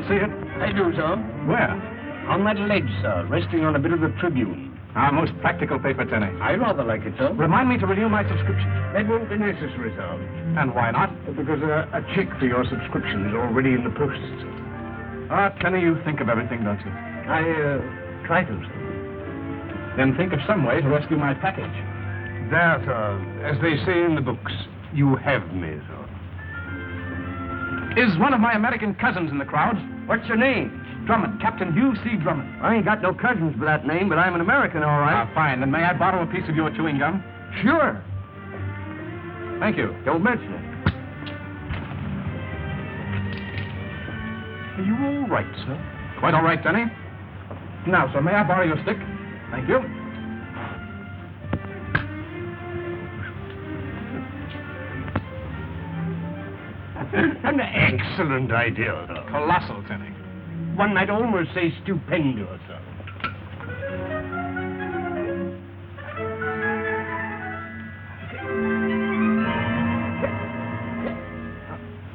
see it? I do, sir. Where? On that ledge, sir, resting on a bit of the Tribune. Our most practical paper, Denny. I rather like it, sir. Remind me to renew my subscription. That won't be necessary, sir. And why not? Because a check for your subscription is already in the post, sir. Ah, Denny, you think of everything, don't you? I try to, sir. Then think of some way to rescue my package. There, sir. As they say in the books, you have me, sir. Is one of my American cousins in the crowd? What's your name? Drummond, Captain Hugh C. Drummond. I ain't got no cousins by that name, but I'm an American, all right. Ah, fine. Then may I borrow a piece of your chewing gum? Sure. Thank you. Don't mention it. Are you all right, sir? Quite all right, Denny. Now, sir, may I borrow your stick? Thank you. An excellent idea, sir. Colossal, Denny. One might almost say stupendous, sir.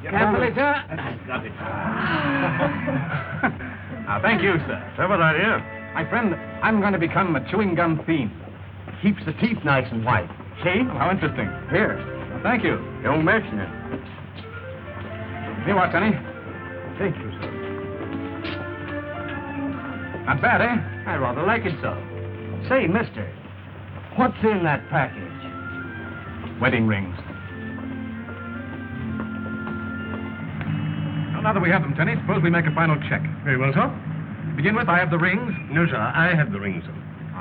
Carefully, sir. Got it. Now, thank you, sir. Clever idea. My friend, I'm going to become a chewing gum fiend. Keeps the teeth nice and white. See? Oh, how interesting. Here. Well, thank you. Don't mention it. Here you are, Denny. Thank you, sir. Not bad, eh? I rather like it, sir. Say, mister, what's in that package? Wedding rings. Well, now that we have them, Denny, suppose we make a final check. Very well, sir. To begin with, I have the rings. No, sir, I have the ring, sir.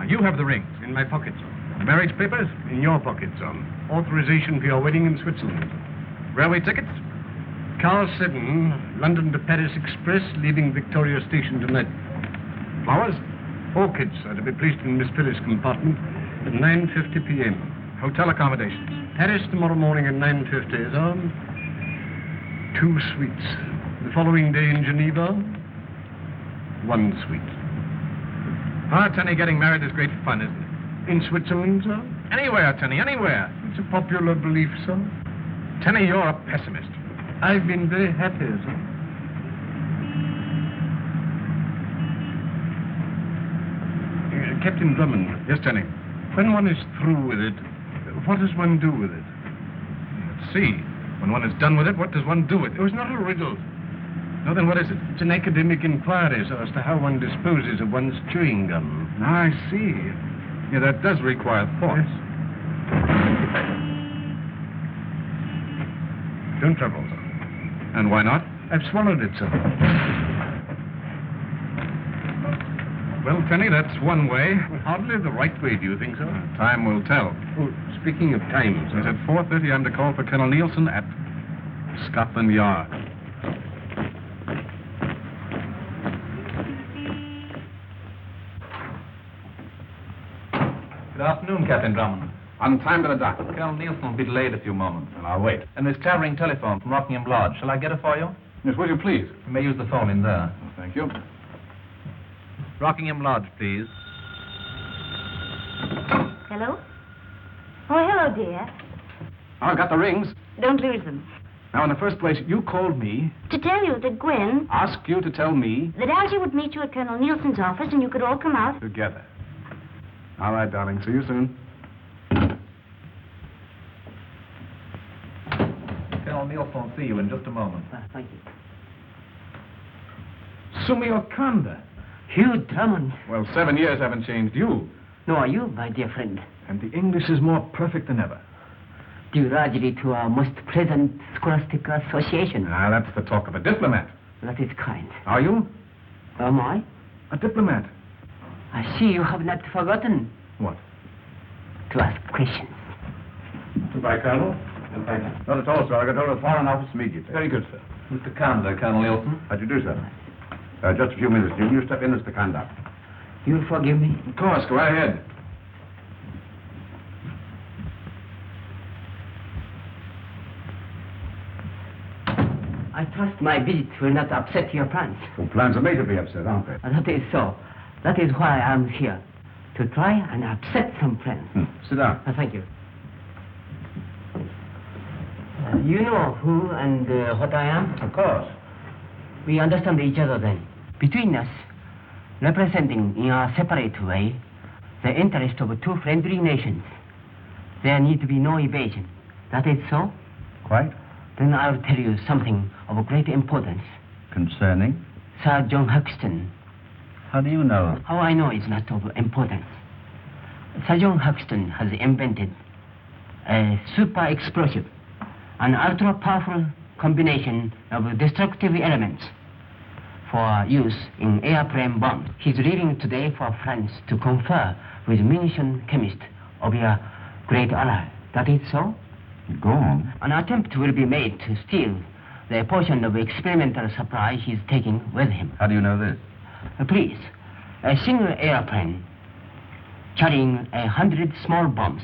You have the rings. In my pocket, sir. The marriage papers? In your pocket, sir. Authorization for your wedding in Switzerland. Railway tickets? Car 7, London to Paris Express, leaving Victoria Station tonight. Flowers? Orchids are to be placed in Miss Phyllis' compartment at 9:50 p.m. Hotel accommodations? Paris tomorrow morning at 9:50, sir. 2 suites. The following day in Geneva, 1 suite. Ah, Tenny, getting married is great fun, isn't it? In Switzerland, sir? Anywhere, Tenny, anywhere. It's a popular belief, sir. Tenny, you're a pessimist. I've been very happy, sir. Captain Drummond. Yes, Tenny. When one is through with it, what does one do with it? Let's see. When one is done with it, what does one do with it? It was not a riddle. No, then what is it? It's an academic inquiry, sir, as to how one disposes of one's chewing gum. I see. Yeah, that does require thought. Yes. Don't trouble, sir. And why not? I've swallowed it, sir. Well, Tenny, that's one way. Well, hardly the right way, do you think, sir? Time will tell. Oh, speaking of time, sir. It's at 4:30. I'm to call for Colonel Nielsen at Scotland Yard. Good afternoon, Captain Drummond. On time to the dock. Colonel Nielsen will be delayed a few moments. And I'll wait. And this towering telephone from Rockingham Lodge. Shall I get it for you? Yes, will you please? You may use the phone in there. Oh, thank you. Rockingham Lodge, please. Hello? Oh, hello, dear. I've got the rings. Don't lose them. Now, in the first place, you called me, To tell you that Gwen, asked you to tell me that Algy would meet you at Colonel Nielsen's office and you could all come out. together. All right, darling. See you soon. Colonel Nielsen will see you in just a moment. Thank you. Sumio Kanda. Hugh Drummond. Well, 7 years haven't changed you. Nor are you, my dear friend. And the English is more perfect than ever. Due largely to our most pleasant scholastic association. Ah, that's the talk of a diplomat. That is kind. Are you? Am I? A diplomat. I see you have not forgotten What? to ask questions. Goodbye, Colonel. And thank you. Not at all, sir. I got hold of the Foreign Office immediately. Very good, sir. Mr. Kanda, Colonel Nielsen. How do you do, sir? Just a few minutes. You step in, Mr. Kanda. You'll forgive me? Of course. Go right ahead. I trust my visit will not upset your plans. Well, plans are made to be upset, aren't they? That is so. That is why I'm here. To try and upset some plans. Sit down. Thank you. You know who and what I am? Of course. We understand each other then. Between us, representing in a separate way the interest of two friendly nations, there need to be no evasion. That is so? Quite. Then I'll tell you something of great importance. Concerning? Sir John Huxton. How do you know? How I know is not of importance. Sir John Huxton has invented a super explosive, an ultra-powerful combination of destructive elements for use in airplane bombs. He's leaving today for France to confer with munition chemist of your great ally. That is so? Go on. An attempt will be made to steal the portion of experimental supply he's taking with him. How do you know this? Please, a single airplane carrying 100 small bombs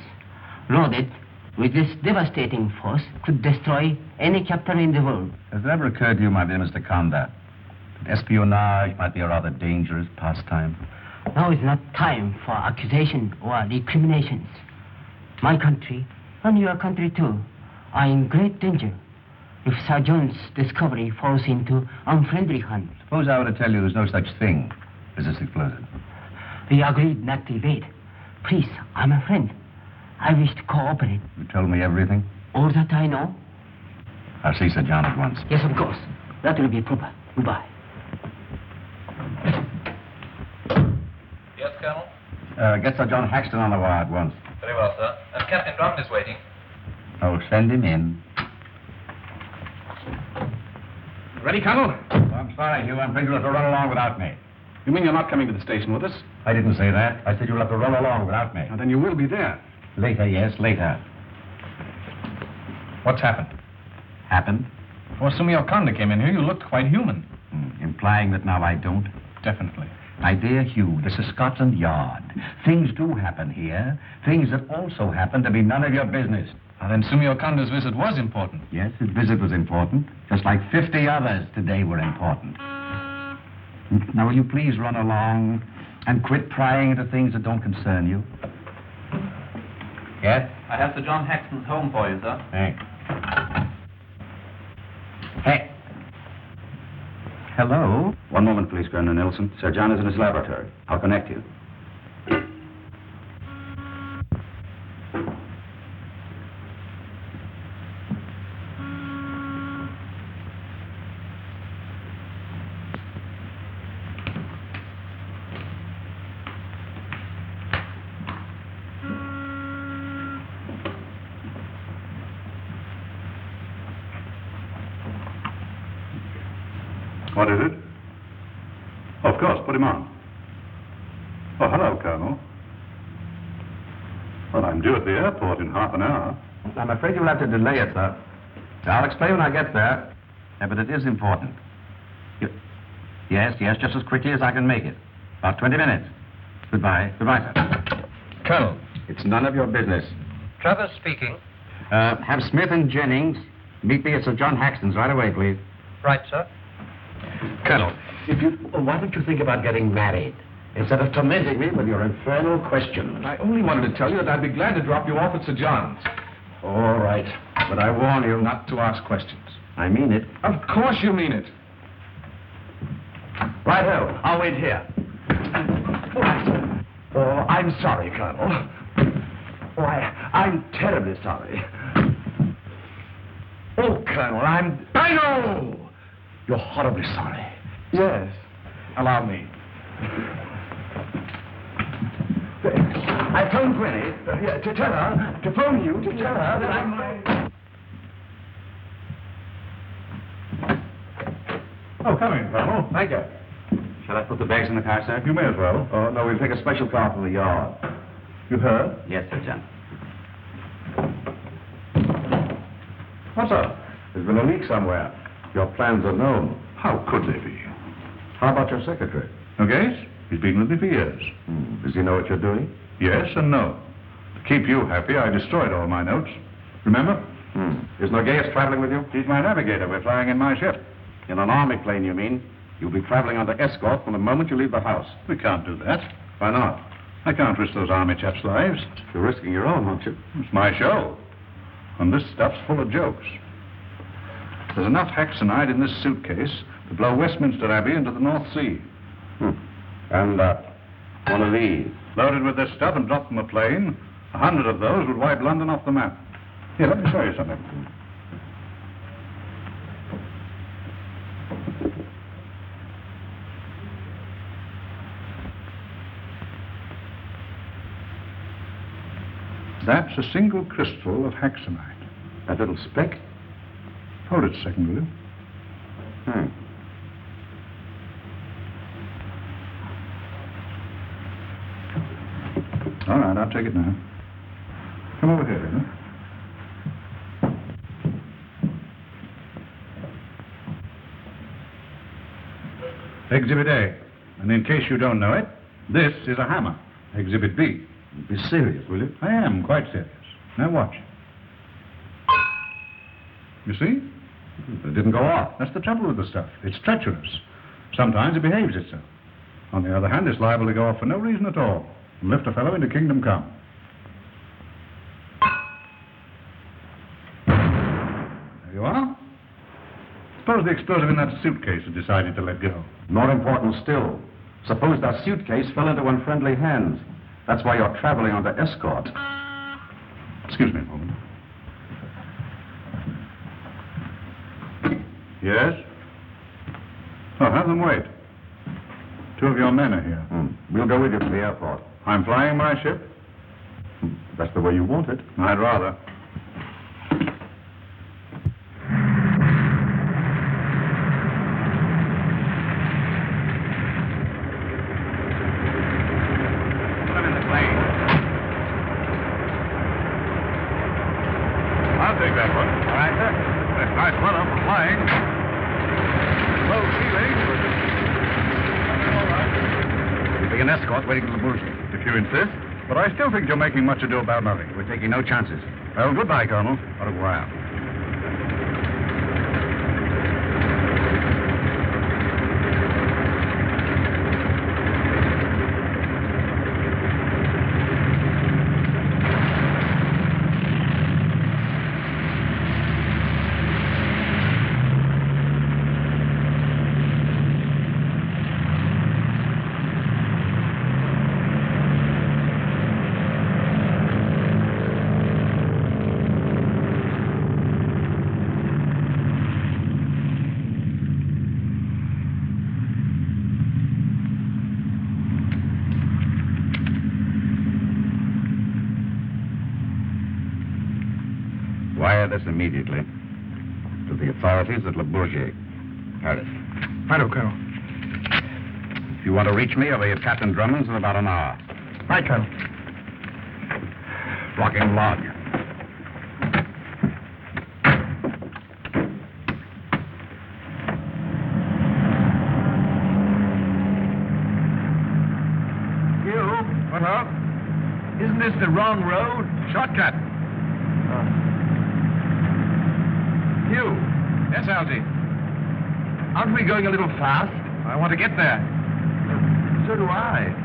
loaded with this devastating force could destroy any capital in the world. Has it ever occurred to you, my dear Mr. Conda, that espionage might be a rather dangerous pastime? Now is not time for accusation or recriminations. My country, and your country too, are in great danger if Sir John's discovery falls into unfriendly hands. Suppose I were to tell you there's no such thing as this explosive. We agreed not to evade. Please, I'm a friend. I wish to cooperate. You told me everything. All that I know? I'll see Sir John at once. Yes, of course. That will be proper. Goodbye. Yes, Colonel? Get Sir John Haxton on the wire at once. Very well, sir. And Captain Drummond is waiting. Oh, send him in. Ready, Colonel? Oh, I'm sorry, Hugh. I'm afraid you'll have to run along without me. You mean you're not coming to the station with us? I didn't say that. I said you'll have to run along without me. Now, then you will be there. Later, yes, later. What's happened? Happened? Before Sumio Konda came in here, you looked quite human. Implying that now I don't? Definitely. My dear Hugh, this is Scotland Yard. Things do happen here. Things that also happen to be none of your business. Now, then Sumio Konda's visit was important. Yes, his visit was important. Just like 50 others today were important. Now, will you please run along and quit prying into things that don't concern you? Yes? I have Sir John Haxton's home for you, sir. Thanks. Hey. Hello? One moment, please, Colonel Nelson. Sir John is in his laboratory. I'll connect you. What is it? Oh, of course, put him on. Oh, hello, Colonel. Well, I'm due at the airport in half an hour. I'm afraid you'll have to delay it, sir. I'll explain when I get there. Yeah, but it is important. Yes, just as quickly as I can make it. About 20 minutes. Goodbye. Goodbye, sir. Colonel. It's none of your business. Travers speaking. Have Smith and Jennings meet me at Sir John Haxton's right away, please. Right, sir. Colonel. Why don't you think about getting married instead of tormenting me with your infernal questions? I only wanted to tell you that I'd be glad to drop you off at Sir John's. All right, but I warn you Not to ask questions. I mean it. Of course you mean it. Righto, I'll wait here. Oh, I'm sorry, Colonel. Oh, I'm terribly sorry. Oh, Colonel, I know! You're horribly sorry. Yes. Allow me. I phoned Gwenny to tell her, to phone you, to tell her that I'm... Oh, come in, Colonel. Thank you. Shall I put the bags in the car, sir? You may as well. Oh, no, we'll take a special car from the yard. You heard? Yes, Sir John. What's up? There's been a leak somewhere. Your plans are known. How could they be? How about your secretary? No guess? He's been with me for years. Does he know what you're doing? Yes and no. To keep you happy, I destroyed all my notes. Remember? Is Nogueras traveling with you? He's my navigator. We're flying in my ship. In an army plane, you mean? You'll be traveling under escort from the moment you leave the house. We can't do that. Why not? I can't risk those army chaps' lives. You're risking your own, aren't you? It's my show. And this stuff's full of jokes. There's enough Haxonite in this suitcase to blow Westminster Abbey into the North Sea. And one of these. Loaded with this stuff and dropped from a plane, 100 of those would wipe London off the map. Here, let me show you something. That's a single crystal of hexamite. That little speck? Hold it a second, will you? All right, I'll take it now. Come over here, Denny. Exhibit A. And in case you don't know it, this is a hammer. Exhibit B. Be serious, will you? I am quite serious. Now watch. You see? It didn't go off. That's the trouble with the stuff. It's treacherous. Sometimes it behaves itself. On the other hand, it's liable to go off for no reason at all and lift a fellow into kingdom come. There you are. Suppose the explosive in that suitcase had decided to let go. More important still, suppose that suitcase fell into unfriendly hands. That's why you're traveling under escort. Excuse me a moment. Yes? Oh, have them wait. 2 of your men are here. We'll go with you to the airport. I'm flying my ship. That's the way you want it. I'd rather. Put him in the plane. I'll take that one. All right, sir. Nice weather for flying. Low ceiling. All right. We'll be an escort waiting for the Bourget. If you insist. But I still think you're making much ado about nothing. We're taking no chances. Well, goodbye, Colonel. Au revoir. Wire this immediately to the authorities at Le Bourget, Paris. Righto, Colonel. If you want to reach me, I'll be at Captain Drummond's in about an hour. Right, Colonel. Blocking lodge. You? What up? Isn't this the wrong road? Shortcut. You? Yes, Algy. Aren't we going a little fast? I want to get there. So do I.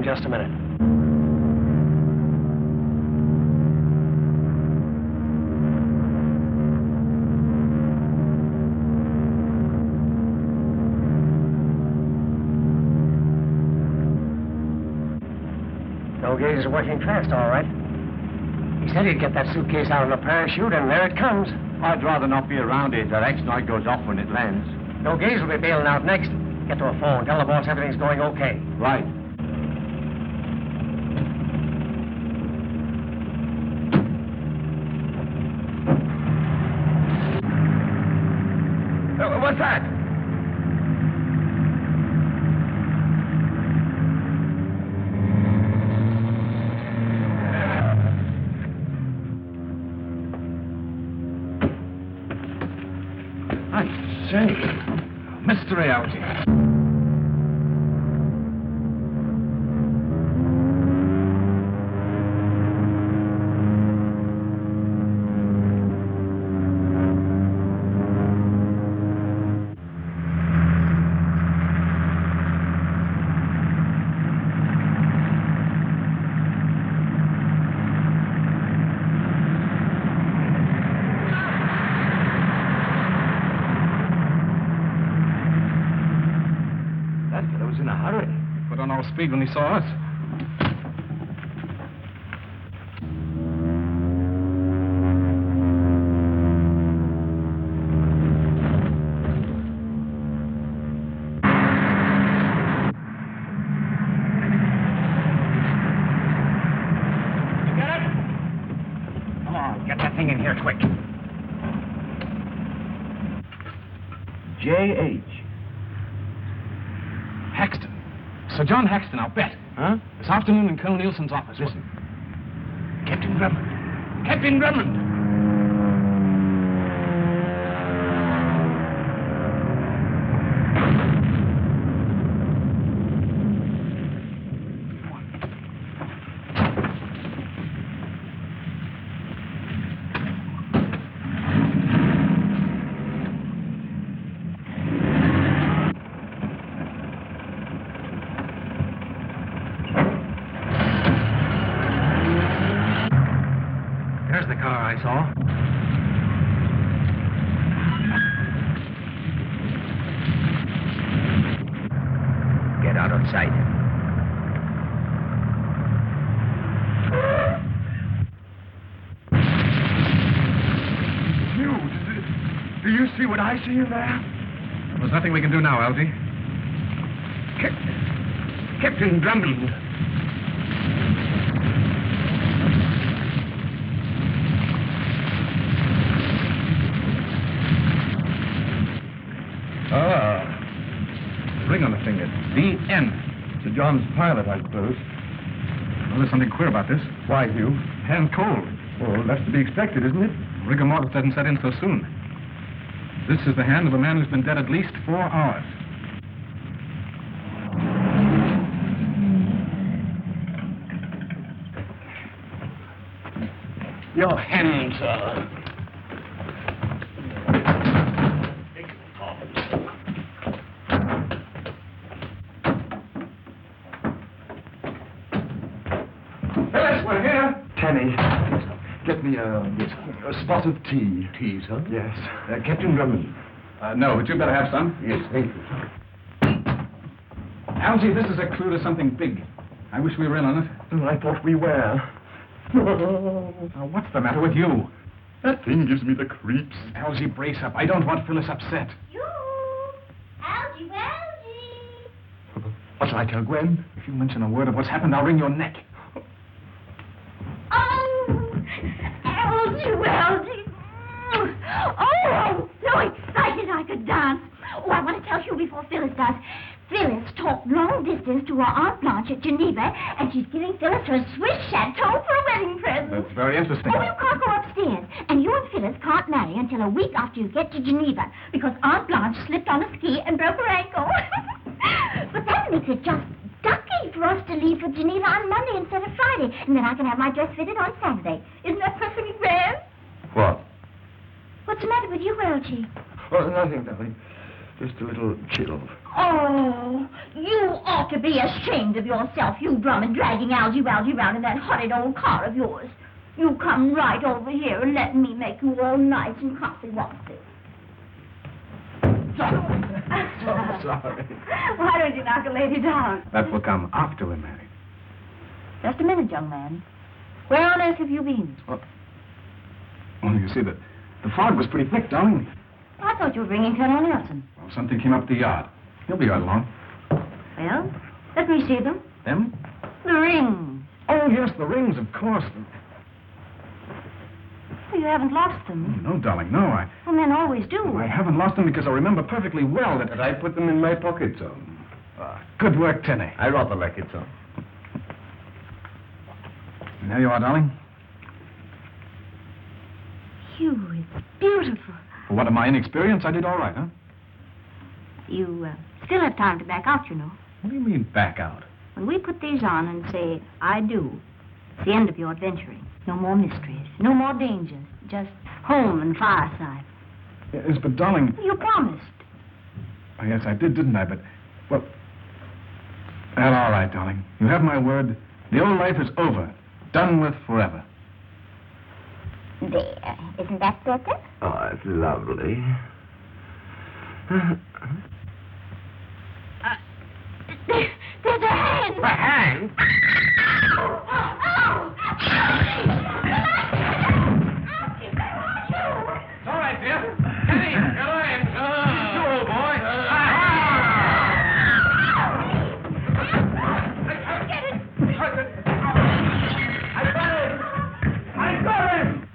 in just a minute. No gaze is working fast, all right. He said he'd get that suitcase out on a parachute, and there it comes. I'd rather not be around it. That X-night goes off when it lands. No gaze will be bailing out next. Get to a phone. Tell the boss everything's going okay. Right. What's that? I say, mystery out here. Speed when he saw us. You got it? Come on, get that thing in here quick. J.H. Hexton. Sir John Hexton, I'll bet. Huh? This afternoon in Colonel Nielsen's office. Listen. Captain Drummond. Captain Drummond. I see you there? There's nothing we can do now, Algy. Captain Drummond. Ring on the finger. D.N. Sir John's pilot, I suppose. Well, there's something queer about this. Why, Hugh? Hand cold. Well, that's to be expected, isn't it? Rigor mortis doesn't set in so soon. This is the hand of a man who's been dead at least 4 hours. Your hand, sir. Yes, we're here. Tenny, get me a spot of tea. Tea, sir? Yes. Captain Drummond. No, but you better have some. Yes, thank you. Algy, this is a clue to something big. I wish we were in on it. Oh, I thought we were. Now, what's the matter with you? That thing gives me the creeps. Algy, brace up. I don't want Phyllis upset. You! Algy, Algy! What shall I tell Gwen? If you mention a word of what's happened, I'll wring your neck. Oh! Algy, Algy! Oh, I'm so excited I could dance. Oh, I want to tell you before Phyllis does. Phyllis talked long distance to her Aunt Blanche at Geneva, and she's giving Phyllis her Swiss chateau for a wedding present. That's very interesting. Oh, you can't go upstairs, and you and Phyllis can't marry until a week after you get to Geneva, because Aunt Blanche slipped on a ski and broke her ankle. But that makes it just ducky for us to leave for Geneva on Monday instead of Friday, and then I can have my dress fitted on Saturday. Isn't that perfectly grand? What? What's the matter with you, Algy? Oh, nothing. Just a little chill. Oh, you ought to be ashamed of yourself, you Drummond, dragging Algy around in that horrid old car of yours. You come right over here and let me make you all nice and comfy-wompy. Sorry. Why don't you knock a lady down? That will come after we're married. Just a minute, young man. Where on earth have you been? Well, you see, the fog was pretty thick, darling. I thought you were bringing Colonel Nelson. Well, something came up the yard. He'll be right along. Well, let me see them. Them? The rings. Oh, yes, the rings, of course. Well, you haven't lost them. No, darling, no. Well, men always do. I haven't lost them because I remember perfectly well that I put them in my pocket, so. Good work, Denny. I rather like it, so. There you are, darling. Hugh, it's beautiful. For what of my inexperience, I did all right, huh? You still have time to back out, you know. What do you mean, back out? When we put these on and say, I do, it's the end of your adventuring. No more mysteries, no more dangers. Just home and fireside. Yes, but darling... You promised. Oh, yes, I did, didn't I? But, well... Well, all right, darling. You have my word. The old life is over. Done with forever. There. Isn't that better? Oh, it's lovely. There's a hand. A hand? It's all right, dear. Denny, get away. You old boy. I got him!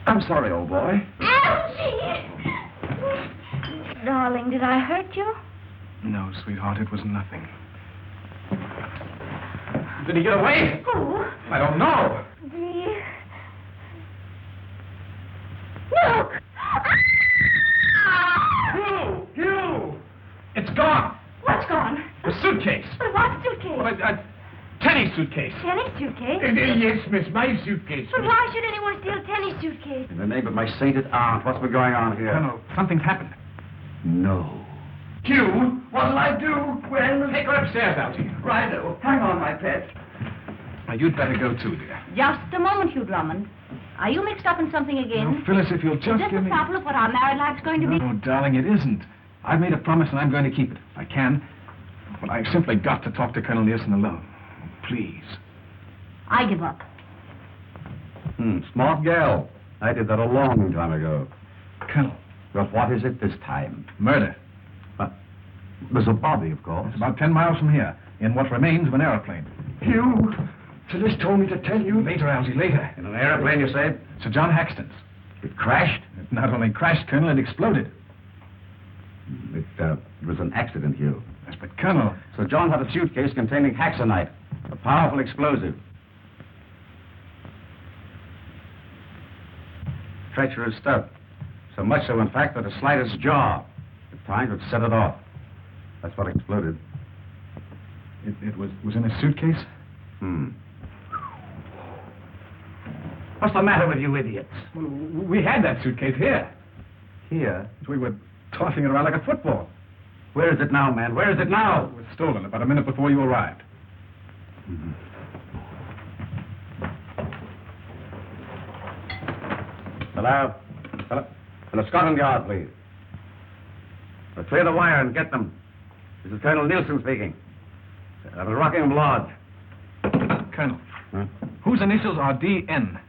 I'm sorry, old boy. Algy! Darling, did I hurt you? No, sweetheart, it was nothing. Did he get away? Who? I don't know. Look! Hugh! It's gone. What's gone? The suitcase. But what suitcase? Well, Tenny's suitcase. Tenny's suitcase? Yes, miss, my suitcase. But why should anyone steal Tenny's suitcase? In the name of my sainted aunt, what's been going on here? No, something's happened. No. Hugh, what'll I do? Well, Take her upstairs, Algy. righto. Hang on, my pet. Now, you'd better go too, dear. Just a moment, Hugh Drummond. Are you mixed up in something again? No, Phyllis, if you'll Is just this give the me... sample of what our married life's going to be? No, darling, it isn't. I've made a promise and I'm going to keep it. I can. But I've simply got to talk to Colonel Nielsen alone. Please. I give up. Smart gal. I did that a long time ago. Colonel, Well, what is it this time? murder. There's a body, of course. It's about 10 miles from here, in what remains of an aeroplane. Hugh, Phyllis told me to tell you. Later, Algy, later. In an airplane, you say? Sir John Haxton's. It crashed? It not only crashed, Colonel, it exploded. It was an accident, Hugh. Yes, but Colonel... So John had a suitcase containing haxonite, a powerful explosive. Treacherous stuff. So much so, in fact, that the slightest jar at times would set it off. That's what exploded. It was in a suitcase? What's the matter with you idiots? Well, we had that suitcase here. Here? We were tossing it around like a football. Where is it now, man? Where is it now? It was stolen about a minute before you arrived. Hello? Hello, Scotland Yard, please. Clear the wire and get them. This is Colonel Nielsen speaking. At the Rockingham Lodge. Colonel, whose initials are D.N.?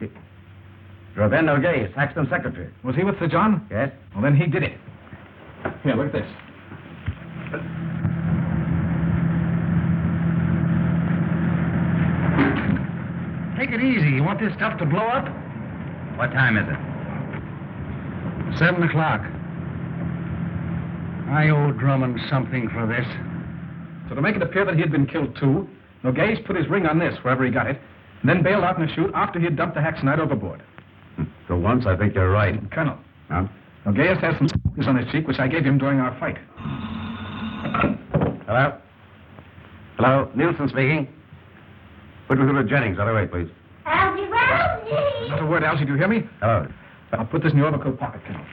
Robin O'Gay, Saxton secretary. Was he with Sir John? Yes? Well, then he did it. Here, look at this. Take it easy. You want this stuff to blow up? What time is it? 7 o'clock. I owe Drummond something for this. So to make it appear that he had been killed too, Nogues put his ring on this, wherever he got it, and then bailed out in a chute after he had dumped the haxonite overboard. For once, I think you're right. Colonel, Huh? Nogues has some scratches on his cheek, which I gave him during our fight. Hello? Hello? Nielsen speaking. Put me through to Jennings. Right away, please. Algy, Not a word, Elsie, do you hear me? Hello. I'll put this in your overcoat pocket, Colonel.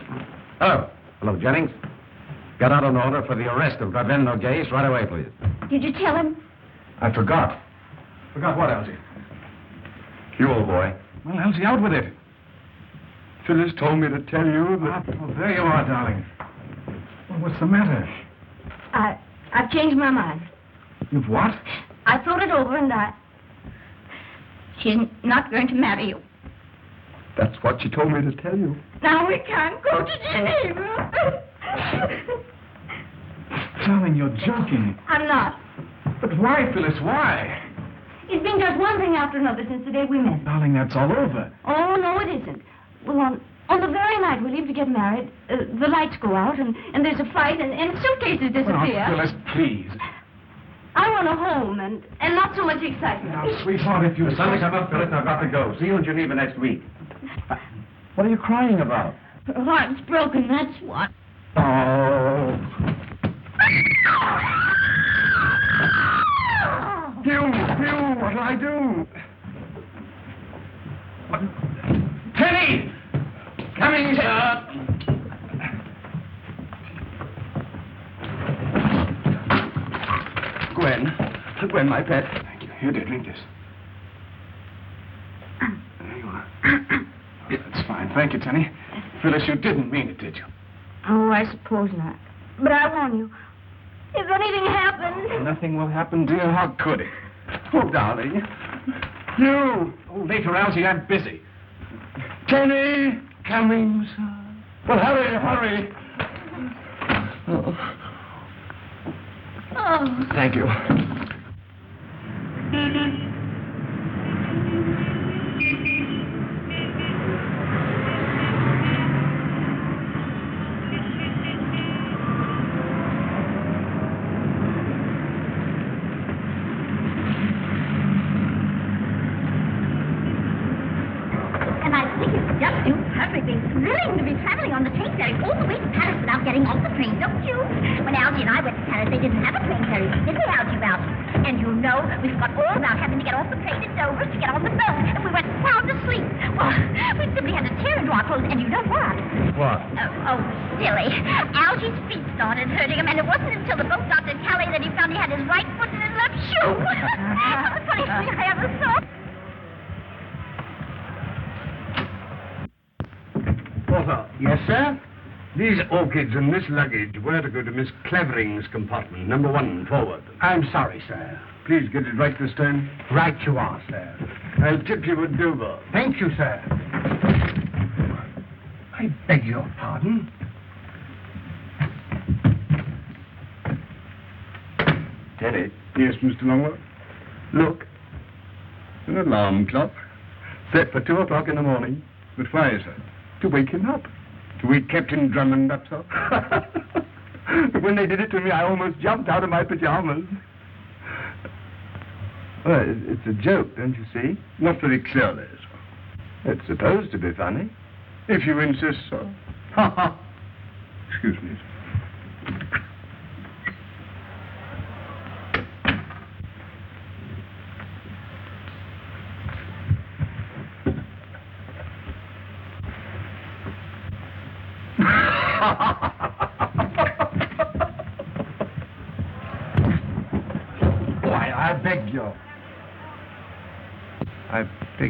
Hello. Hello, Jennings. Get out an order for the arrest of Drummonds right away, please. Did you tell him? I forgot. Forgot what, Elsie? You old boy. Well, Elsie, out with it. Phyllis told me to tell you that... Oh, there you are, darling. Well, what's the matter? I've changed my mind. You've what? I thought it over and she's not going to marry you. That's what she told me to tell you. Now we can't go to Geneva. Darling, you're joking. I'm not. But why, Phyllis, why? It's been just one thing after another since the day we met. Darling, that's all over. Oh, no, it isn't. Well, on the very night we leave to get married, the lights go out, and there's a fight, and suitcases disappear. Oh, Phyllis, please. I want a home, and not so much excitement. Now, sweetheart, if you... The sun will come up, Phyllis. I've got to go. See you in Geneva next week. What are you crying about? Her heart's broken, that's what. Oh. Hugh, what'll I do? Denny! Coming, sir! Gwen, my pet. Thank you. Here, dear, drink this. There you are. Yeah, that's fine. Thank you, Tenny. Phyllis, you didn't mean it, did you? Oh, I suppose not. But I warn you, if anything happens... Nothing will happen, dear. How could it? Oh, darling. You. Oh, later, Elsie, I'm busy. Tenny, coming, sir. Well, hurry. Oh. Thank you. And I think it's just too perfectly thrilling to be traveling on the train ferry all the way to Paris without getting off the train, don't you? When Algy and I went to Paris, they didn't have a train ferry, did they, Algy, about? And you know, we forgot all about having to get off the train at Dover to get on the boat, and we went sound asleep. Well, we simply had to tear into our clothes, and you know what? What? Oh, silly. Algy's feet started hurting him, and it wasn't until the boat got to Calais that he found he had his right foot in his left shoe. The funniest thing I ever saw. Porter. Yes, sir? These orchids and this luggage were to go to Miss Clevering's compartment, number 1, forward. I'm sorry, sir. Please get it right this time. Right you are, sir. I'll tip you at Dover. Thank you, sir. I beg your pardon. Denny. Yes, Mr. Longworth? Look. An alarm clock. Set for 2 o'clock in the morning. But why, sir? To wake him up. To wake Captain Drummond up, sir. But when they did it to me, I almost jumped out of my pajamas. Well, it's a joke, don't you see? Not very clearly, sir. It's supposed to be funny. If you insist, sir. Ha ha. Excuse me, sir. Why, I beg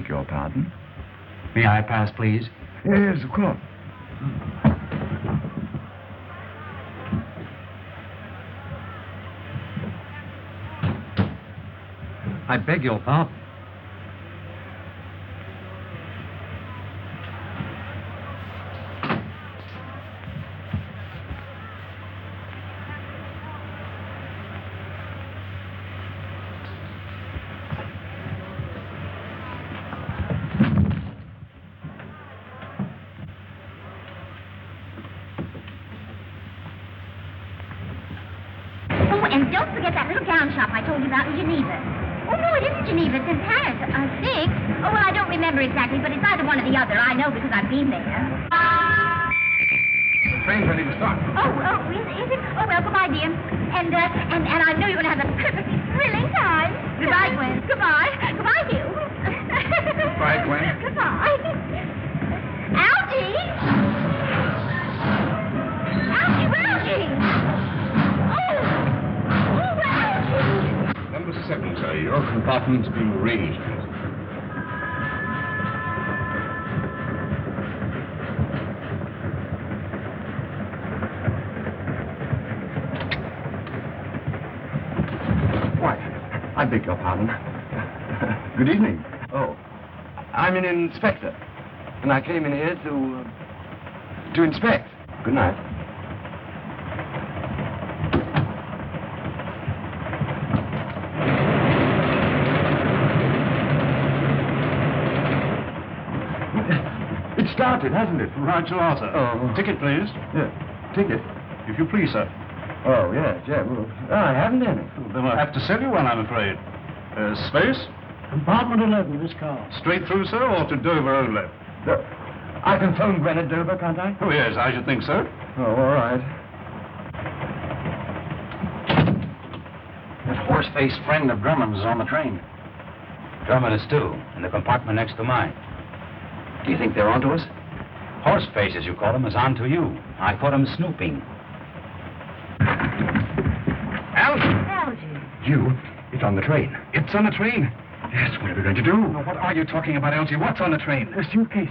your pardon? May I pass, please? Yes, of course. I beg your pardon. And don't forget that little gown shop I told you about in Geneva. Oh, no, it isn't Geneva. It's in Paris, I think. Oh, well, I don't remember exactly, but it's either one or the other. I know because I've been there. The train's ready to start. Is it? Oh, well, goodbye, dear. And I know you're going to have a perfectly thrilling time. Goodbye, Gwen. Goodbye. Goodbye, Hugh. Goodbye, Gwen. Goodbye. Algy! Algy! Oh, Algy! Number 7, sir. Your compartment's being arranged. I beg your pardon. Good evening. Oh, I'm an inspector, and I came in here to inspect. Good night. It started, hasn't it? Right you are, sir. Oh. Ticket, please. Yeah. Ticket? If you please, sir. Oh, yes, yeah. Well, I haven't any. Then I'll have to sell you one, I'm afraid. Space? Compartment 11, this car. Straight through, sir, or to Dover only? I can phone Gwen at Dover, can't I? Oh, yes, I should think so. Oh, all right. That horse-faced friend of Drummond's is on the train. Drummond is too, in the compartment next to mine. Do you think they're onto us? Horseface, as you call him, is on to you. I caught him snooping. Algy. You? It's on the train. It's on the train. Yes, what are we going to do? Now, what are you talking about, Algy? What's on the train? The suitcase.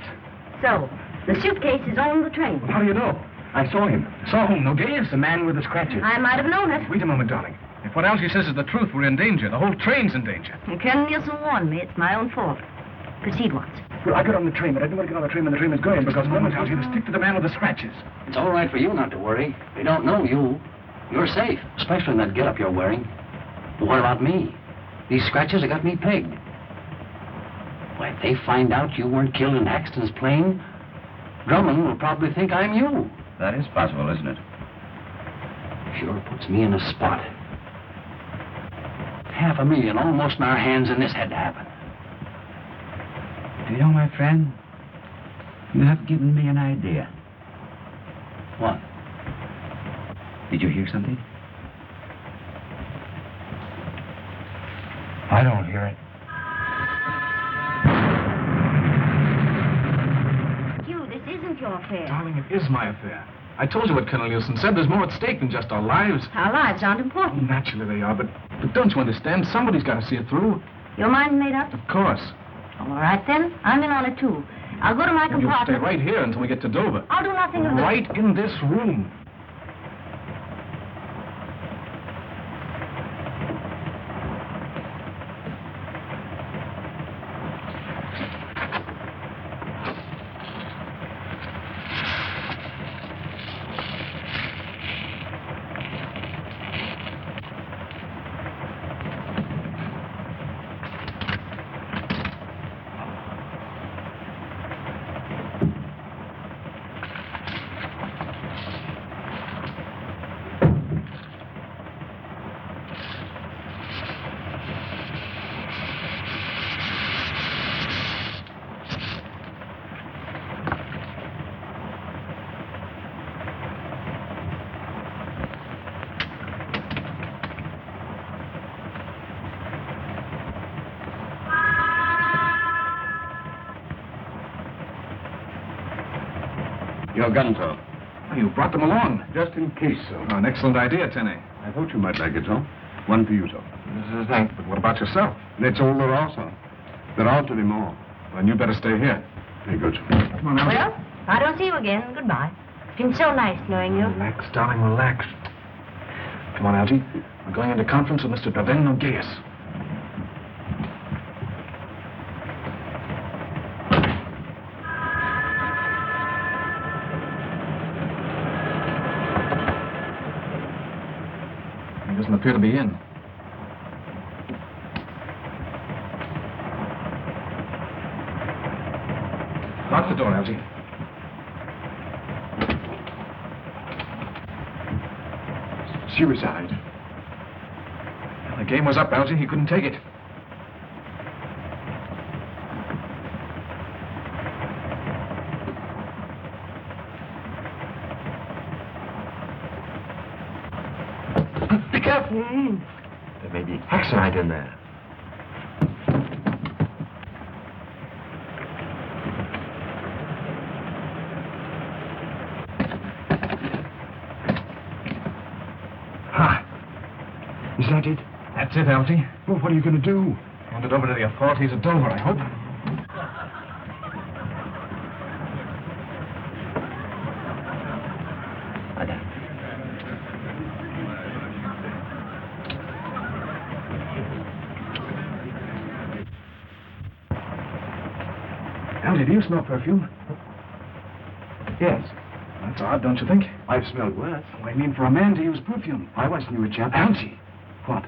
So, the suitcase is on the train. How do you know? I saw him. Saw whom? Nogues? The man with the scratches. I might have known it. Wait a moment, darling. If what Algy says is the truth, we're in danger. The whole train's in danger. And Colonel Nielsen warned me. It's my own fault. Proceed, Watson. Well, I got on the train, but I didn't want to get on the train when the train was going because Drummond tells you to stick to the man with the scratches. It's all right for you not to worry. They don't know you. You're safe, especially in that getup you're wearing. But what about me? These scratches have got me pegged. Why, if they find out you weren't killed in Axton's plane, Drummond will probably think I'm you. That is possible, isn't it? Sure puts me in a spot. $500,000 almost in our hands, and this had to happen. Do you know, my friend, you have given me an idea. What? Did you hear something? I don't hear it. Hugh, this isn't your affair. Darling, it is my affair. I told you what Colonel Nielsen said. There's more at stake than just our lives. Our lives aren't important. Naturally they are, but don't you understand? Somebody's got to see it through. Your mind's made up? Of course. All right, then. I'm in on it, too. I'll go to my You'll stay compartment. right here until we get to Dover. I'll do nothing of the... Right in this room. Your gun, sir. Oh, you brought them along. Just in case, sir. Oh, an excellent idea, Denny. I thought you might like it, sir. One for you, sir. Thanks. But what about yourself? That's all there are, sir. There aren't any more. Then you better stay here. Very good. Come on, Algy. Well, if I don't see you again, goodbye. It's been so nice knowing you. Relax, darling, relax. Come on, Algy. We're going into conference with Mr. Nogues. He doesn't appear to be in. Lock the door, Algy. Suicide. The game was up, Algy. He couldn't take it. Be careful. There may be Haxonite in there. Is that it? That's it, Algy. Well, what are you going to do? Hand it over to the authorities at Dover, I hope. Algy, do you smell perfume? Yes. That's odd, don't you think? I've smelled worse. I mean, for a man to use perfume. I once knew a chap. Algy. What?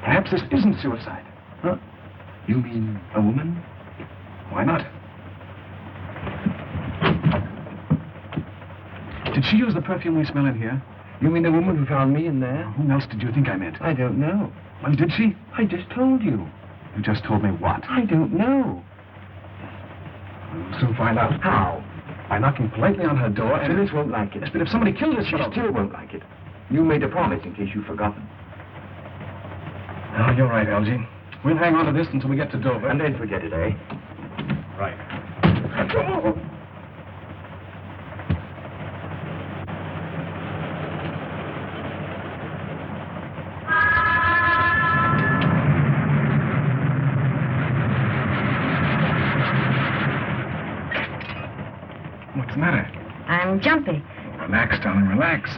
Perhaps this isn't suicide. Huh? You mean a woman? Why not? Did she use the perfume we smell in here? You mean the woman who found me in there? Whom else did you think I meant? I don't know. Well, did she? I just told you. You just told me what? I don't know. We'll soon find out. How? By knocking politely on her door and... Phyllis won't like it. Yes, but if somebody killed her, She still won't like it. You made a promise in case you've forgotten. Oh, you're right, Algy. We'll hang on to this until we get to Dover. And then forget it, eh? Right. What's the matter? I'm jumpy. Relax, darling, relax.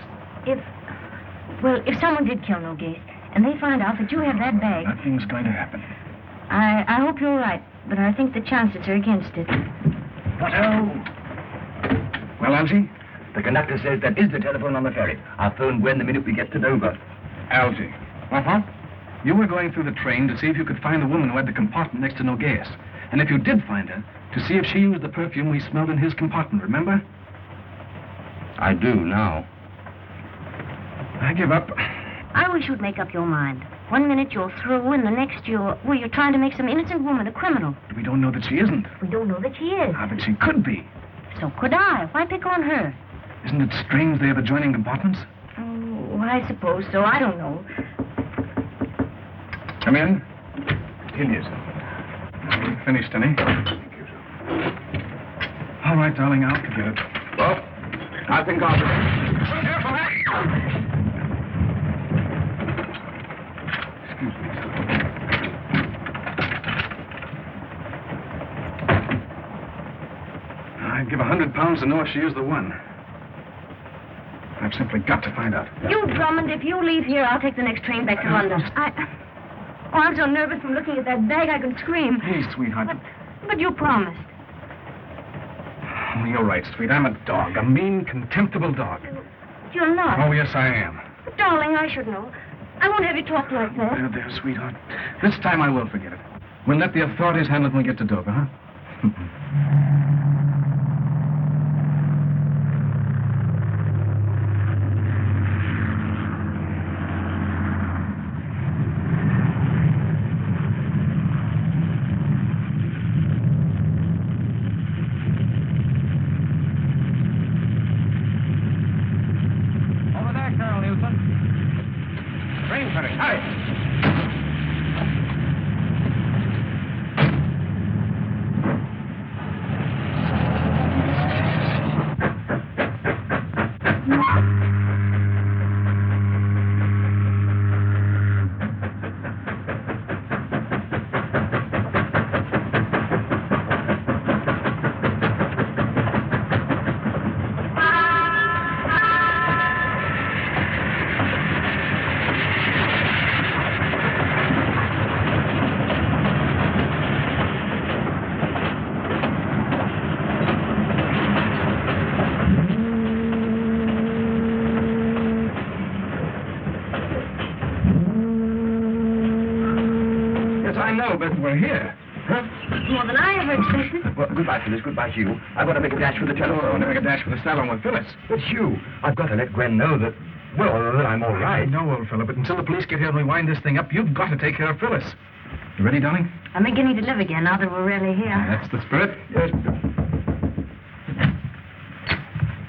If someone did kill Nogase, and they find out that you have that bag... Nothing's going to happen. I hope you're right, but I think the chances are against it. What-oh? Well, Algy? The conductor says that is the telephone on the ferry. I'll phone Gwen the minute we get to Dover. Algy. Uh-huh. You were going through the train to see if you could find the woman who had the compartment next to Nogase. And if you did find her, to see if she used the perfume we smelled in his compartment, remember? I do now. I give up. I wish you'd make up your mind. 1 minute you're through, and the next you're trying to make some innocent woman a criminal. We don't know that she isn't. We don't know that she is. Ah, but she could be. So could I. Why pick on her? Isn't it strange they have adjoining compartments? Oh, I suppose so. I don't know. Come in. In is. Finished, Denny. Thank you, sir. All right, darling, I'll forget it. Well, I think I'll be... Excuse me, sir. I'd give £100 to know if she is the one. I've simply got to find out. You, Drummond, if you leave here, I'll take the next train back to London. I'm so nervous from looking at that bag I could scream. Hey, sweetheart. But you promised. Oh, you're right, sweet. I'm a dog. A mean, contemptible dog. You're not. Oh, yes, I am. But, darling, I should know. I won't have you talk like that. There, sweetheart. This time I will forget it. We'll let the authorities handle it when we get to Dover, huh? But we're here. Huh? More than I ever expected. Well, goodbye, Phyllis. Goodbye, Hugh. I've got to make a dash for the telephone. I want to make a dash for the salon with Phyllis. But, Hugh, I've got to let Gwen know that, well, that I'm all right. No, old fellow, but until the police get here and we wind this thing up, you've got to take care of Phyllis. You ready, darling? I'm beginning to live again now that we're really here. That's the spirit. Yes.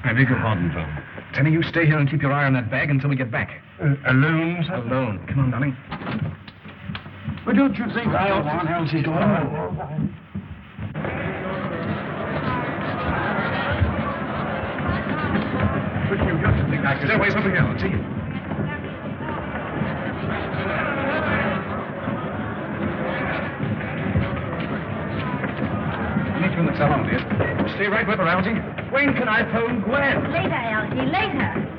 I beg your pardon, John. Denny, you stay here and keep your eye on that bag until we get back. Alone, sir? Alone. Come on, darling. But don't you think I ought to... Go on, Elsie, go on. But you don't think I could... Stay away from here, Elsie. be right with her, Algy. When can I phone Gwen? Later, Algy, later.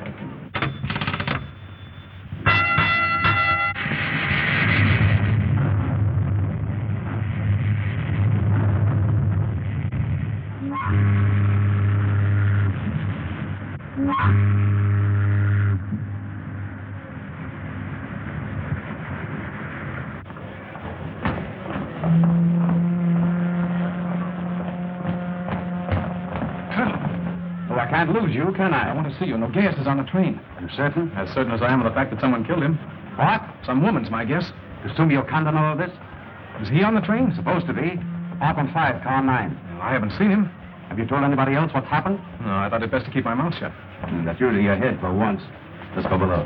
I can't lose you, can I? I want to see you. No gas is on the train. You certain? As certain as I am of the fact that someone killed him. What? Some woman's my guess. Assume you can't know of this? Is he on the train? Supposed to be. Up on 5, car 9. Well, I haven't seen him. Have you told anybody else what's happened? No, I thought it best to keep my mouth shut. That's usually your head for once. Let's go below.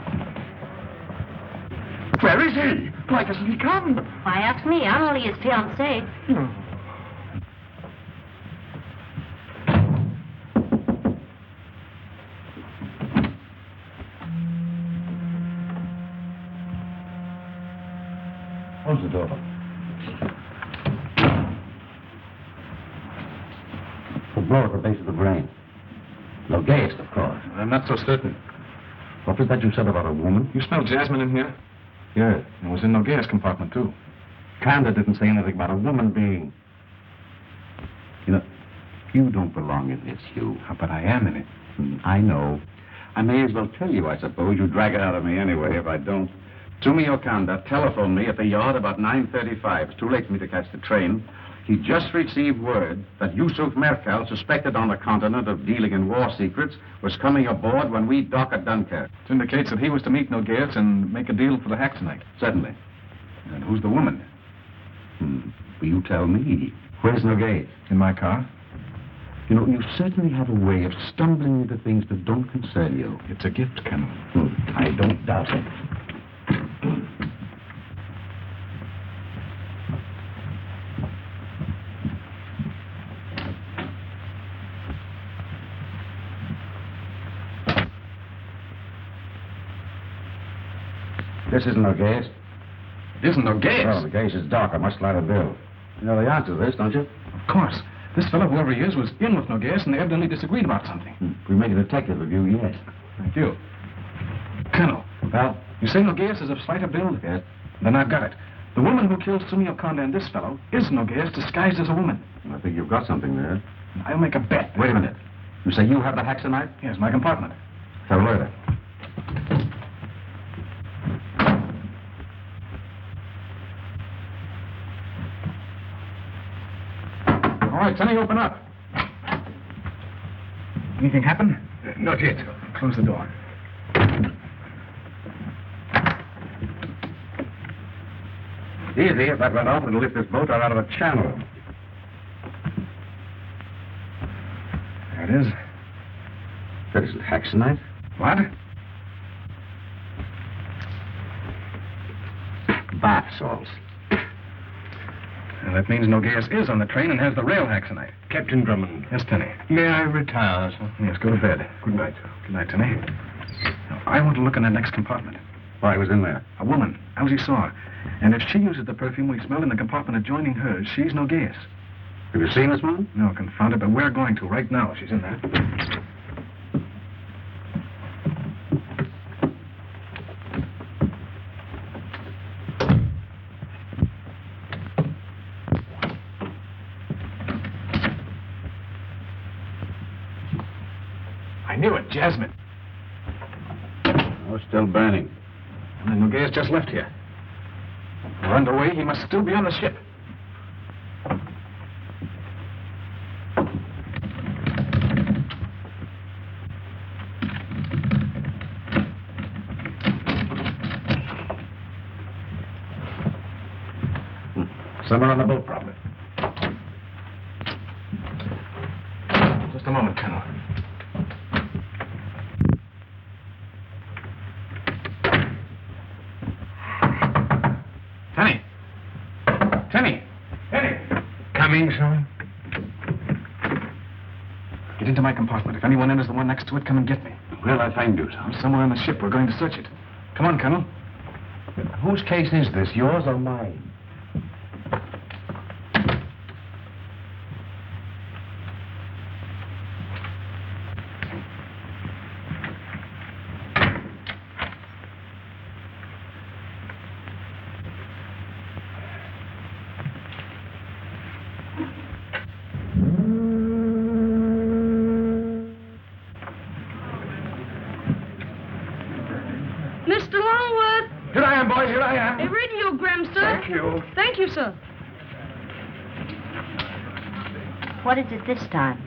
Where is he? Why doesn't he come? Why, ask me. I'm only his fiancée. Close the door. A blow at the base of the brain. No gas, of course. I'm not so certain. What was that you said about a woman? You smell jasmine in here? Yes. It was in no gas compartment, too. Kanda didn't say anything about a woman being... You know, you don't belong in this, Hugh. But I am in it. I know. I may as well tell you, I suppose. You drag it out of me anyway if I don't. Sumio Kanda telephoned me at the yard about 9:35. It's too late for me to catch the train. He just received word that Yusuf Merkel, suspected on the continent of dealing in war secrets, was coming aboard when we dock at Dunkirk. It indicates that he was to meet Nogues and make a deal for the Haxonite. Certainly. And who's the woman? Will you tell me? Where's Nogues? In my car. You know, you certainly have a way of stumbling into things that don't concern you. It's a gift, Campbell. I don't doubt it. This isn't Nogues. It isn't Nogues? Oh, Nogues is dark. I must light a bill. You know the answer to this, don't you? Of course. This fellow, whoever he is, was in with Nogues, and they evidently disagreed about something. We make a detective of you yet. Thank you. Colonel. Well? You say Nogues is of slighter build? Yes. Then I've got it. The woman who killed Sumio Kanda and this fellow is Nogues disguised as a woman. I think you've got something there. I'll make a bet. Wait a minute. You say you have the Haxonite? Yes, my compartment. So later. All right, Denny, open up. Anything happen? Not yet. Close the door. Easy. If that went off, it'll lift this boat right out of the channel. There it is. That isn't Haxonite. What? Bath salts. Well, that means Nogues is on the train and has the rail Haxonite. Captain Drummond. Yes, Denny. May I retire, sir? Yes, go to bed. Good night. Good night, Denny. Now, I want to look in that next compartment. Why, was in there? A woman. Algy saw her. And if she uses the perfume we smell in the compartment adjoining hers, she's Nogues. Have you seen this woman? No, confound it, but we're going to right now. She's in there. I knew it, Jasmine. Oh, still burning. And then Nogues just left here. We're underway. He must still be on the ship. Somewhere on the boat, probably. Just a moment, Colonel. Denny! Denny! Denny! Coming, sir? Get into my compartment. If anyone enters the one next to it, come and get me. Where'll I find you, sir? I'm somewhere on the ship. We're going to search it. Come on, Colonel. Whose case is this, yours or mine? here I am. A radiogram, sir. Thank you. Thank you, sir. What is it this time?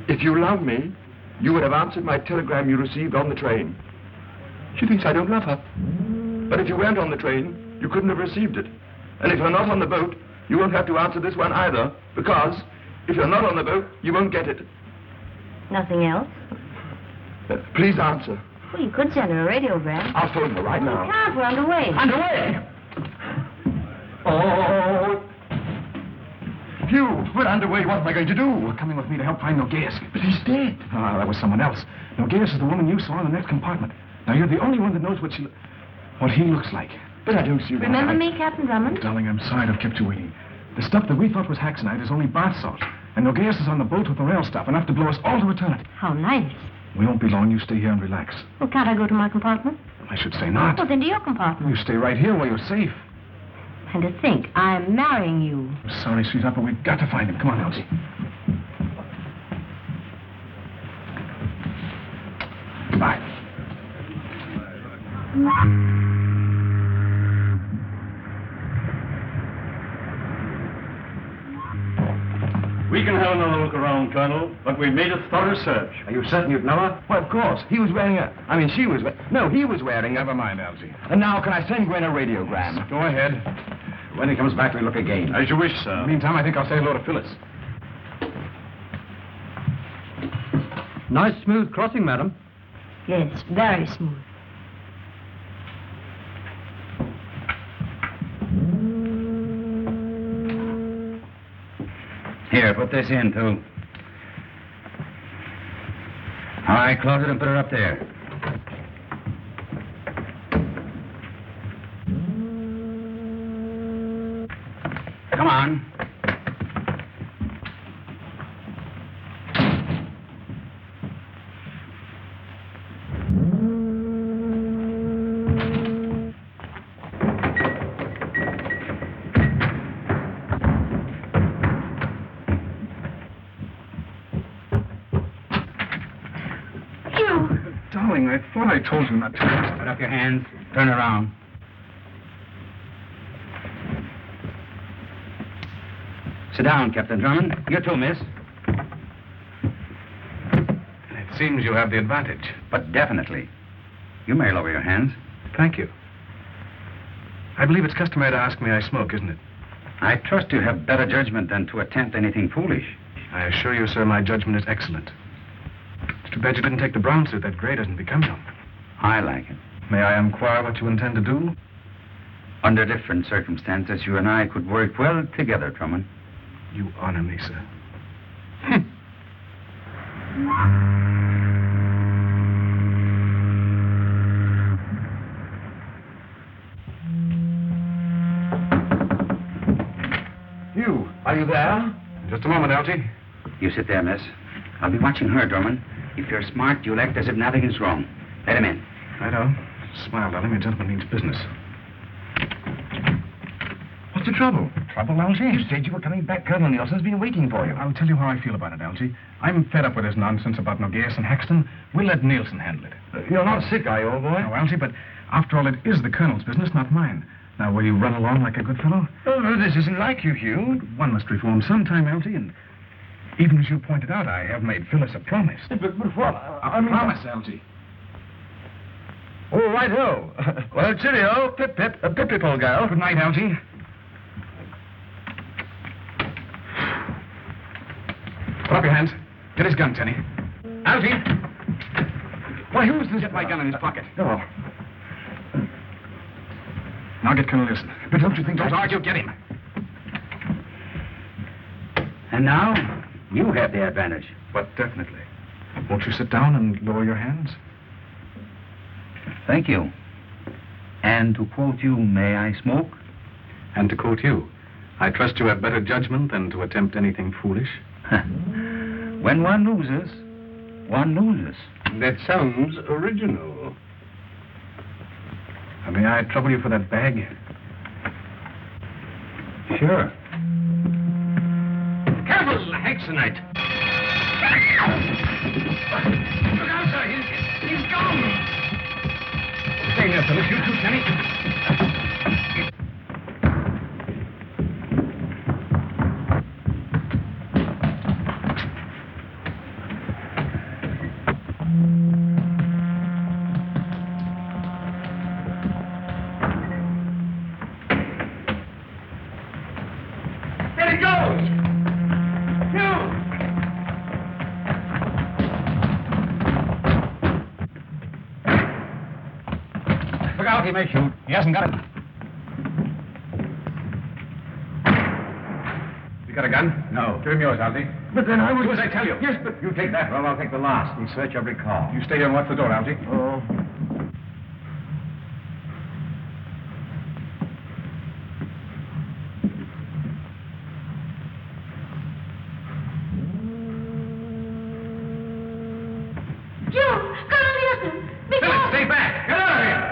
If you love me, you would have answered my telegram you received on the train. She thinks I don't love her. But if you weren't on the train, you couldn't have received it. And if you're not on the boat, you won't have to answer this one either, because if you're not on the boat, you won't get it. Nothing else? Please answer. Well, you could send her a radiogram. I'll phone her right You now. can't. We're underway. Underway? Oh. Hugh, we're underway. What am I going to do? Coming with me to help find Nogueis. But he's dead. Ah, that was someone else. Nogueis is the woman you saw in the next compartment. Now, you're the only one that knows what he looks like. But I don't see why. Remember me, Captain Drummond? Darling, I'm sorry to have kept you waiting. The stuff that we thought was Haxonite is only bath salt. And Nogueis is on the boat with the rail stuff, enough to blow us all to eternity. How nice. We won't be long. You stay here and relax. Well, can't I go to my compartment? I should say not. Well, then to your compartment. You stay right here where you're safe. And to think, I'm marrying you. I'm sorry, sweetheart, but we've got to find him. Come on, Elsie. Goodbye. We can have another look around, Colonel, but we made a thorough search. Are you certain you'd know her? Well, of course. He was wearing he was wearing Never mind, Elsie. And now, can I send Gwen a radiogram? Go ahead. When he comes back, we look again. As you wish, sir. Meantime, I think I'll say hello to Phyllis. Nice smooth crossing, madam. Yes, very smooth. Here, put this in, too. All right, close it and put it up there. Come on. Darling, I thought I told you not to. Put up your hands. Turn around. Sit down, Captain Drummond. You too, miss. It seems you have the advantage. But definitely. You may lower your hands. Thank you. I believe it's customary to ask me I smoke, isn't it? I trust you have better judgment than to attempt anything foolish. I assure you, sir, my judgment is excellent. It's too bad you didn't take the brown suit. That gray doesn't become you. I like it. May I inquire what you intend to do? Under different circumstances, you and I could work well together, Drummond. You honor me, sir. Hugh, are you there? Just a moment, Algie. You sit there, miss. I'll be watching her, Drummond. If you're smart, you'll act as if nothing is wrong. Let him in. Righto. Smile, darling. A gentleman needs business. What's the trouble? Trouble, Algie? You said you were coming back. Colonel Nielsen's been waiting for you. I'll tell you how I feel about it, Algie. I'm fed up with this nonsense about Nogueis and Haxton. We'll let Nielsen handle it. You're not sick, are you, old boy? No, Algie, but after all, it is the Colonel's business, not mine. Now, will you run along like a good fellow? Oh, this isn't like you, Hugh. One must reform sometime, Algie, and even as you pointed out, I have made Phyllis a promise. But what? A promise, Algie. Oh, right-ho. Well, cheerio. Pip-pip. Pip-pip, old girl. Good night, Algie. Put up your hands. Get his gun, Denny. Algie! Why, who's this? Get my gun in his pocket. Oh. Now get Colonel Nielsen. But don't you think... Don't argue, get him. And now, you have the advantage. But definitely. Won't you sit down and lower your hands? Thank you. And to quote you, may I smoke? And to quote you, I trust you have better judgment than to attempt anything foolish. When one loses, one loses. That sounds original. May I trouble you for that bag? Sure. Campbell's Haxonite. Look out, sir. He's gone. Stay there, Phyllis. You too, Denny. He may shoot. He hasn't got it. You got a gun? No. Give him yours, Algy. But then I was... Do as I tell you. Yes, but... You take that roll, I'll take the last. And search every call. You stay here and watch the door, Algy. Oh. Phyllis, stay back. Get out of here.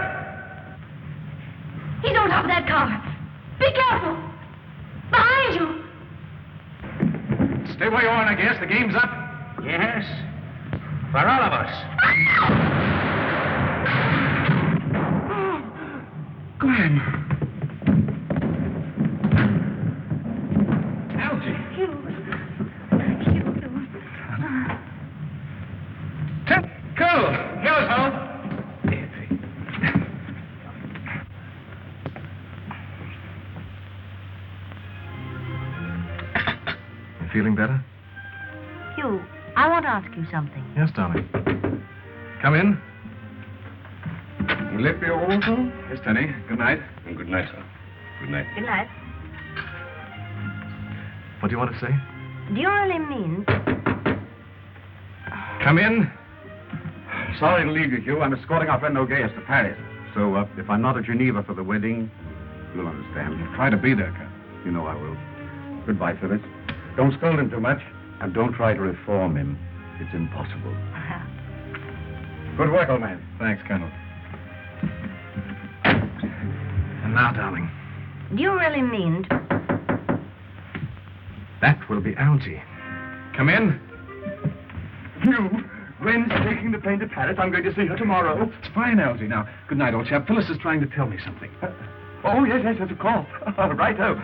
He's on top of that car. Be careful. Behind you. Stay where you are, I guess. The game's up. Yes. For all of us. Glenn. Algy. Cool. Here's home. You feeling better? Hugh, I want to ask you something. Yes, darling. Come in. Will it be all over? Yes, Denny. Good night. And good night, sir. Good night. Good night. What do you want to say? Do you really mean... Come in. Sorry to leave you, Hugh. I'm escorting our friend Nogues to Paris. So, if I'm not at Geneva for the wedding, you'll understand. Try to be there, Cap. You know I will. Goodbye, Phyllis. Don't scold him too much, and don't try to reform him. It's impossible. Good work, old man. Thanks, Colonel. And now, darling, Do you really mean... that will be Algy. Come in. You. Gwen's taking the plane to Paris. I'm going to see her tomorrow. It's fine, Algy. Now, good night, old chap. Phyllis is trying to tell me something. Oh, yes, of course. Righto.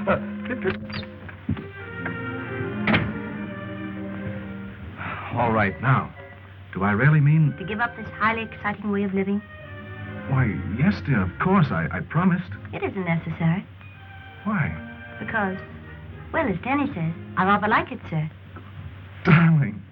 All right, now, do I really mean... to give up this highly exciting way of living? Why, yes, dear, of course, I promised. It isn't necessary. Why? Because, well, as Denny says, I rather like it, sir. Darling.